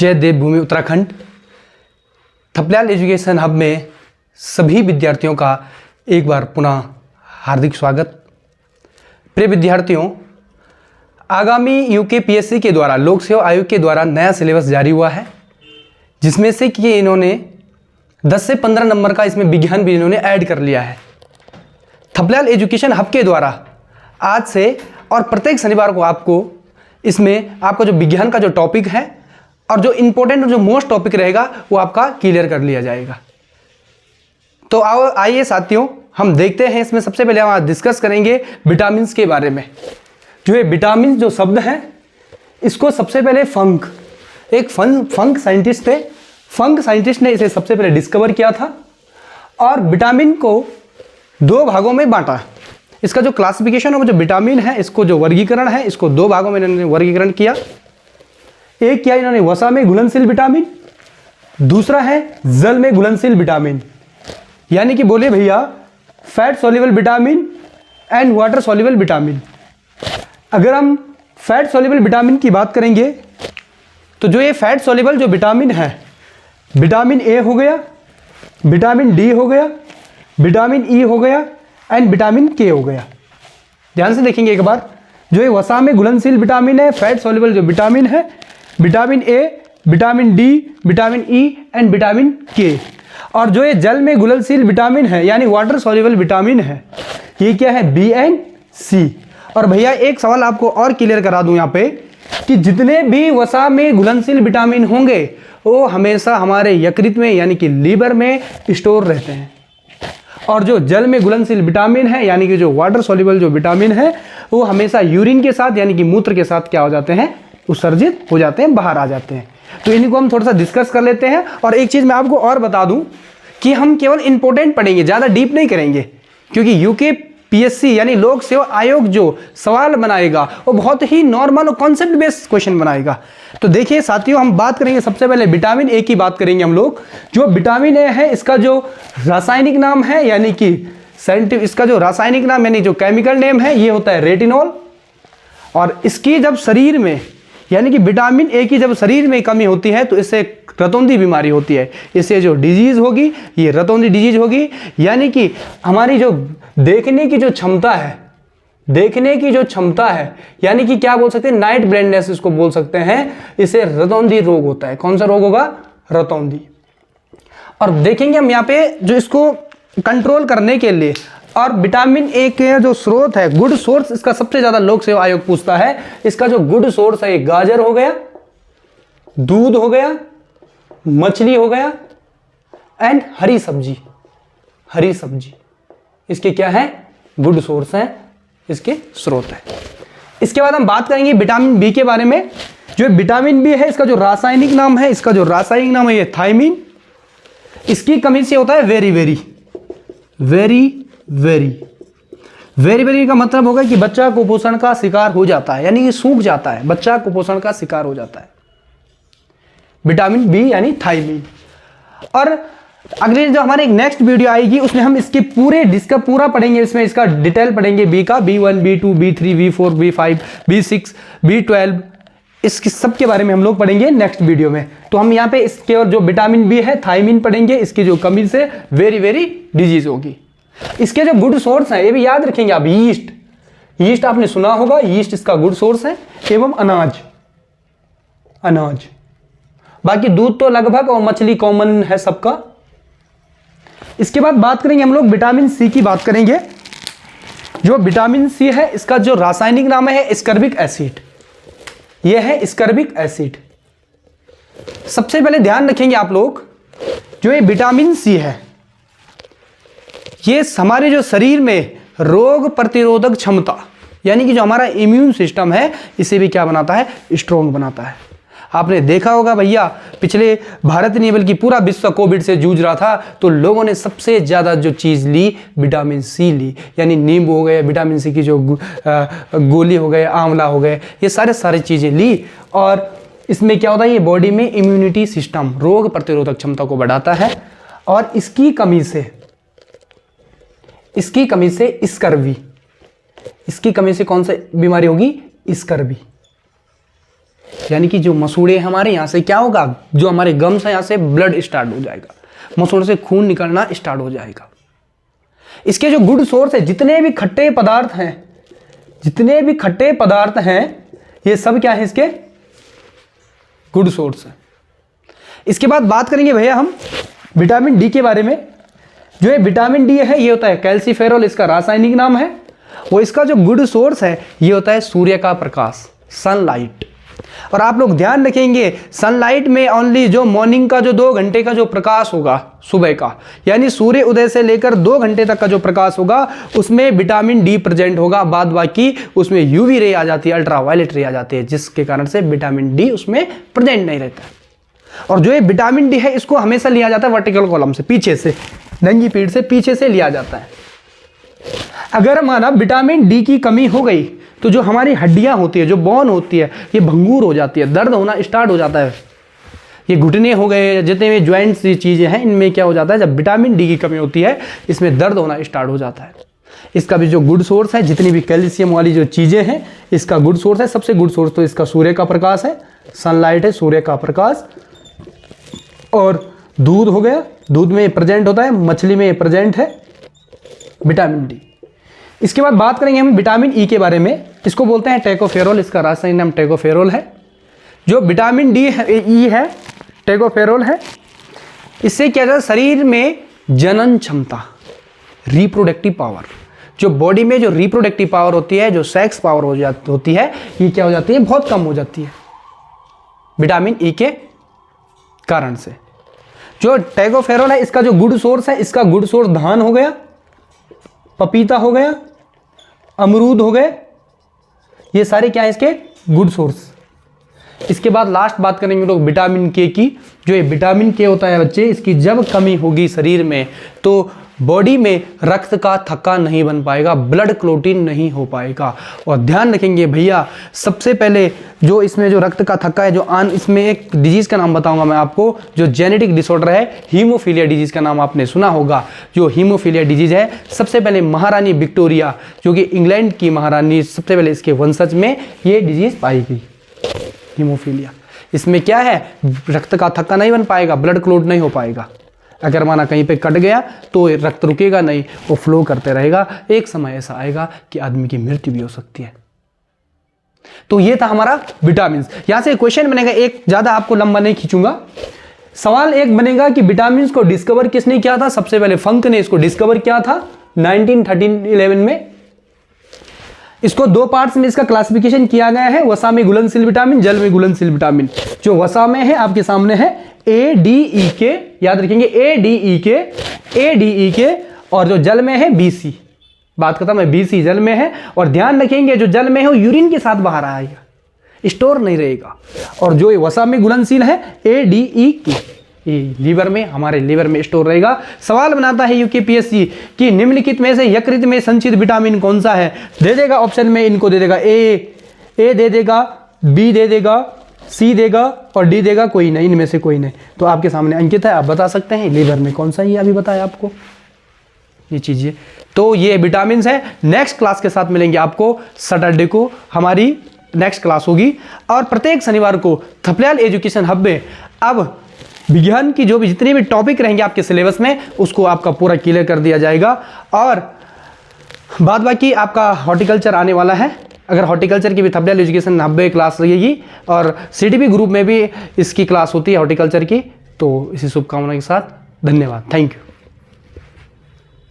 जय देवभूमि Uttarakhand. Thapliyal education hub में सभी विद्यार्थियों का एक बार पुनः हार्दिक स्वागत। प्रिय विद्यार्थियों, आगामी यूकेपीएससी के द्वारा लोक सेवा आयोग के द्वारा नया सिलेबस जारी हुआ है, जिसमें से कि इन्होंने 10 से 15 नंबर का इसमें विज्ञान भी इन्होंने ऐड कर लिया है। थपलियाल एजुकेशन हब के द्वारा आज से और प्रत्येक शनिवार को आपको इसमें आपका जो विज्ञान का जो टॉपिक है और जो इंपॉर्टेंट और जो मोस्ट टॉपिक रहेगा वो आपका क्लियर कर लिया जाएगा। तो आओ आइए साथियों, हम देखते हैं। इसमें सबसे पहले हम आज डिस्कस करेंगे विटामिन के बारे में। जो ये विटामिन जो शब्द है, इसको सबसे पहले फंक साइंटिस्ट थे। फंक साइंटिस्ट ने इसे सबसे पहले डिस्कवर किया था और विटामिन को 2 भागों में बांटा। इसका जो क्लासिफिकेशन है, जो विटामिन है, इसको जो वर्गीकरण है, इसको 2 भागों में इन्होंने वर्गीकरण किया। एक किया इन्होंने वसा में घुलनशील विटामिन, दूसरा है जल में घुलनशील विटामिन। यानी कि बोले भैया fat soluble vitamin and water soluble vitamin. अगर हम फैट सॉल्युबल विटामिन की बात करेंगे तो जो ये फैट सॉल्युबल जो विटामिन है, विटामिन ए हो गया, विटामिन डी हो गया, विटामिन ई हो गया एंड विटामिन के हो गया। ध्यान से देखेंगे एक बार। जो ये वसा में घुलनशील विटामिन है, फैट सॉल्युबल जो विटामिन है, vitamin A, vitamin D, vitamin E and vitamin के। और जो ये जल में घुलनशील विटामिन है यानी वाटर सॉल्युबल विटामिन है, ये क्या है? बी एंड सी। और भैया एक सवाल आपको और क्लियर करा दूं यहाँ पे कि जितने भी वसा में घुलनशील विटामिन होंगे वो हमेशा हमारे यकृत में यानी कि लीवर में स्टोर रहते हैं, और जो जल में घुलनशील विटामिन है यानी कि जो वाटर सॉल्युबल जो विटामिन है वो हमेशा यूरिन के साथ यानी कि मूत्र के साथ क्या हो जाते हैं? उत्सर्जित हो जाते हैं, बाहर आ जाते हैं। तो इनको हम थोड़ा सा डिस्कस कर लेते हैं। और एक चीज मैं आपको और बता दूं कि हम केवल इंपॉर्टेंट पढ़ेंगे, ज्यादा डीप नहीं करेंगे, क्योंकि यूकेपीएससी यानी लोक सेवा आयोग जो सवाल बनाएगा वो बहुत ही नॉर्मल और कॉन्सेप्ट बेस्ड क्वेश्चन बनाएगा। तो देखिए साथियों, हम बात करेंगे सबसे पहले विटामिन ए की बात करेंगे हम लोग। जो विटामिन ए है, इसका जो रासायनिक नाम है यानी कि इसका जो रासायनिक नाम यानी जो केमिकल नेम है, ये होता है रेटिनॉल। और इसकी जब शरीर में यानी कि विटामिन ए की जब शरीर में कमी होती है तो इससे रतौंधी बीमारी होती है। इससे जो डिजीज होगी ये रतौंधी डिजीज होगी। यानी कि हमारी जो देखने की जो क्षमता है, देखने की जो क्षमता है यानी कि क्या बोल सकते हैं? नाइट ब्लाइंडनेस इसको बोल सकते हैं। इसे रतौंधी रोग होता है। कौन सा रोग होगा? रतौंधी। और देखेंगे हम यहाँ पे जो इसको कंट्रोल करने के लिए और विटामिन ए के जो स्रोत है, गुड सोर्स, इसका सबसे ज्यादा लोक सेवा आयोग पूछता है। इसका जो गुड सोर्स है, गाजर हो गया, दूध हो गया, मछली हो गया एंड हरी सब्जी। हरी सब्जी इसके क्या है? गुड सोर्स है, इसके स्रोत है। इसके बाद हम बात करेंगे विटामिन बी के बारे में। जो विटामिन बी है, इसका जो रासायनिक नाम है, इसका जो रासायनिक नाम है ये थायमीन। इसकी कमी से होता है very very very very very very का मतलब होगा कि बच्चा कुपोषण का शिकार हो जाता है, यानी कि सूख जाता है, बच्चा कुपोषण का शिकार हो जाता है। विटामिन बी यानी थायमीन। और अगले जो हमारे एक नेक्स्ट वीडियो आएगी उसमें हम इसके पूरा पढ़ेंगे। इसमें इसका डिटेल पढ़ेंगे बी का, B1, B2, B3, B4, B5, B6, B12, इसके सबके बारे में हम लोग पढ़ेंगे नेक्स्ट वीडियो में। तो हम यहाँ पे इसके और जो विटामिन बी है, थायमीन पढ़ेंगे। इसकी जो कमी से वेरी वेरी डिजीज होगी। इसके जो गुड सोर्स है ये भी याद रखेंगे आप। यीस्ट आपने सुना होगा, यीस्ट इसका गुड सोर्स है, एवं अनाज। बाकी दूध तो लगभग और मछली कॉमन है सबका। इसके बाद बात करेंगे हम लोग विटामिन सी की बात करेंगे। जो विटामिन सी है, इसका जो रासायनिक नाम है एस्कर्बिक एसिड। यह है एस्कर्बिक एसिड। सबसे पहले ध्यान रखेंगे आप लोग, जो ये विटामिन सी है ये हमारे जो शरीर में रोग प्रतिरोधक क्षमता यानी कि जो हमारा इम्यून सिस्टम है इसे भी क्या बनाता है? स्ट्रॉन्ग बनाता है। आपने देखा होगा भैया, पिछले भारत नहीं बल्कि पूरा विश्व कोविड से जूझ रहा था, तो लोगों ने सबसे ज़्यादा जो चीज़ ली विटामिन सी ली। यानी नींबू हो गए, विटामिन सी की जो गोली हो गए, आंवला हो गए, ये सारी चीज़ें ली। और इसमें क्या होता है? ये बॉडी में इम्यूनिटी सिस्टम, रोग प्रतिरोधक क्षमता को बढ़ाता है। और इसकी कमी से स्कर्वी, इसकी कमी से कौन सी बीमारी होगी? स्कर्वी। यानी कि जो मसूड़े हमारे यहाँ से क्या होगा, जो हमारे गम्स हैं यहाँ से ब्लड स्टार्ट हो जाएगा, मसूड़ों से खून निकलना स्टार्ट हो जाएगा। इसके जो गुड सोर्स है, जितने भी खट्टे पदार्थ हैं, जितने भी खट्टे पदार्थ हैं, ये सब क्या है इसके गुड सोर्स है। इसके बाद बात करेंगे भैया हम विटामिन डी के बारे में। जो ये विटामिन डी है ये होता है कैल्सीफेरॉल, इसका रासायनिक नाम है। वो इसका जो गुड सोर्स है ये होता है सूर्य का प्रकाश, सनलाइट। और आप लोग ध्यान रखेंगे सनलाइट में ओनली जो मॉर्निंग का जो 2 घंटे का जो प्रकाश होगा सुबह का, यानी सूर्य उदय से लेकर 2 घंटे तक का जो प्रकाश होगा उसमें विटामिन डी प्रेजेंट होगा। बाद बाकी उसमें यूवी रे आ जाती है, अल्ट्रावायलेट रे आ जाती है, जिसके कारण से विटामिन डी उसमें प्रेजेंट नहीं रहता है। और जो ये विटामिन डी है इसको हमेशा लिया जाता है वर्टिकल कॉलम से, पीछे से, नंगी पीठ से पीछे से लिया जाता है। अगर माना विटामिन डी की कमी हो गई तो जो हमारी हड्डियां होती है, जो बोन होती है, ये भंगूर हो जाती है, दर्द होना स्टार्ट हो जाता है। ये घुटने हो गए, जितने भी ज्वाइंट्स चीज़ें हैं, इनमें क्या हो जाता है, जब विटामिन डी की कमी होती है इसमें दर्द होना स्टार्ट हो जाता है। इसका भी जो गुड सोर्स है, जितनी भी कैल्शियम वाली जो चीज़ें हैं, इसका गुड सोर्स है, सबसे गुड सोर्स तो इसका सूर्य का प्रकाश है, सनलाइट है, सूर्य का प्रकाश। और दूध हो गया, दूध में प्रेजेंट होता है, मछली में प्रेजेंट है विटामिन डी। इसके बाद बात करेंगे हम विटामिन ई के बारे में। इसको बोलते हैं टेकोफेरोल, इसका रासायनिक नाम टेकोफेरोल है। जो विटामिन डी है, ई है, टेकोफेरोल है, इससे क्या होता है, शरीर में जनन क्षमता, रिप्रोडक्टिव पावर, जो बॉडी में जो रिप्रोडक्टिव पावर होती है, जो सेक्स पावर होती है, ये क्या हो जाती है, बहुत कम हो जाती है विटामिन ई के कारण से। जो टेकोफेरोल है इसका जो गुड सोर्स है, इसका गुड सोर्स धान हो गया, पपीता हो गया, अमरूद हो गए, ये सारे क्या है इसके गुड सोर्स। इसके बाद लास्ट बात करेंगे लोग विटामिन के की। जो ये विटामिन के होता है बच्चे, इसकी जब कमी होगी शरीर में तो बॉडी में रक्त का थक्का नहीं बन पाएगा, ब्लड क्लोटिन नहीं हो पाएगा। और ध्यान रखेंगे भैया, सबसे पहले जो इसमें जो रक्त का थक्का है, जो इसमें एक डिजीज़ का नाम बताऊंगा मैं आपको, जो जेनेटिक डिसऑर्डर है, हीमोफीलिया डिजीज़ का नाम आपने सुना होगा। जो हीमोफीलिया डिजीज़ है, सबसे पहले महारानी विक्टोरिया, जो कि इंग्लैंड की महारानी, सबसे पहले इसके वंशज में ये डिजीज़ पाई गई, हीमोफीलिया। इसमें क्या है, रक्त का थक्का नहीं बन पाएगा, ब्लड क्लोट नहीं हो पाएगा। अगर माना कहीं पे कट गया तो रक्त रुकेगा नहीं, वो फ्लो करते रहेगा, एक समय ऐसा आएगा कि आदमी की मृत्यु भी हो सकती है। तो ये था हमारा विटामिन। यहां से क्वेश्चन बनेगा, एक ज्यादा आपको लंबा नहीं खींचूंगा। सवाल एक बनेगा कि विटामिन को डिस्कवर किसने किया था। सबसे पहले फंक ने इसको डिस्कवर किया था 1913-11 में। इसको 2 पार्ट्स में इसका क्लासिफिकेशन किया गया है, वसा में घुलनशील विटामिन, जल में घुलनशील विटामिन। जो वसा में है आपके सामने है ADEK, याद रखेंगे ADEK, और जो जल में है BC। बात करता मैं BC जल में है, और ध्यान रखेंगे जो जल में है वो यूरिन के साथ बाहर आएगा, स्टोर नहीं रहेगा। और जो वसा में घुलनशील है ADEK, ये लीवर में, हमारे लीवर में स्टोर रहेगा। सवाल बनाता है यूकेपीएससी कि निम्नलिखित में से यकृत में संचित विटामिन कौन सा है। दे देगा ऑप्शन में, इनको दे देगा ए दे देगा, बी दे देगा, सी देगा और डी देगा, कोई नहीं, इनमें से कोई नहीं। तो आपके सामने अंकित है, आप बता सकते हैं लीवर में कौन सा, ये अभी बताया आपको ये चीज़ें। तो ये विटामिन है। नेक्स्ट क्लास के साथ मिलेंगे आपको सैटरडे को, हमारी नेक्स्ट क्लास होगी। और प्रत्येक शनिवार को थपलियाल एजुकेशन हब में अब विज्ञान की जो भी जितने भी टॉपिक रहेंगे आपके सिलेबस में, उसको आपका पूरा क्लियर कर दिया जाएगा। और बाद बाकी आपका हॉर्टिकल्चर आने वाला है। अगर हॉर्टिकल्चर की भी थपलियाल एजुकेशन हब में क्लास लगेगी, और CTP ग्रुप में भी इसकी क्लास होती है हॉर्टिकल्चर की। तो इसी शुभकामना के साथ धन्यवाद, थैंक यू।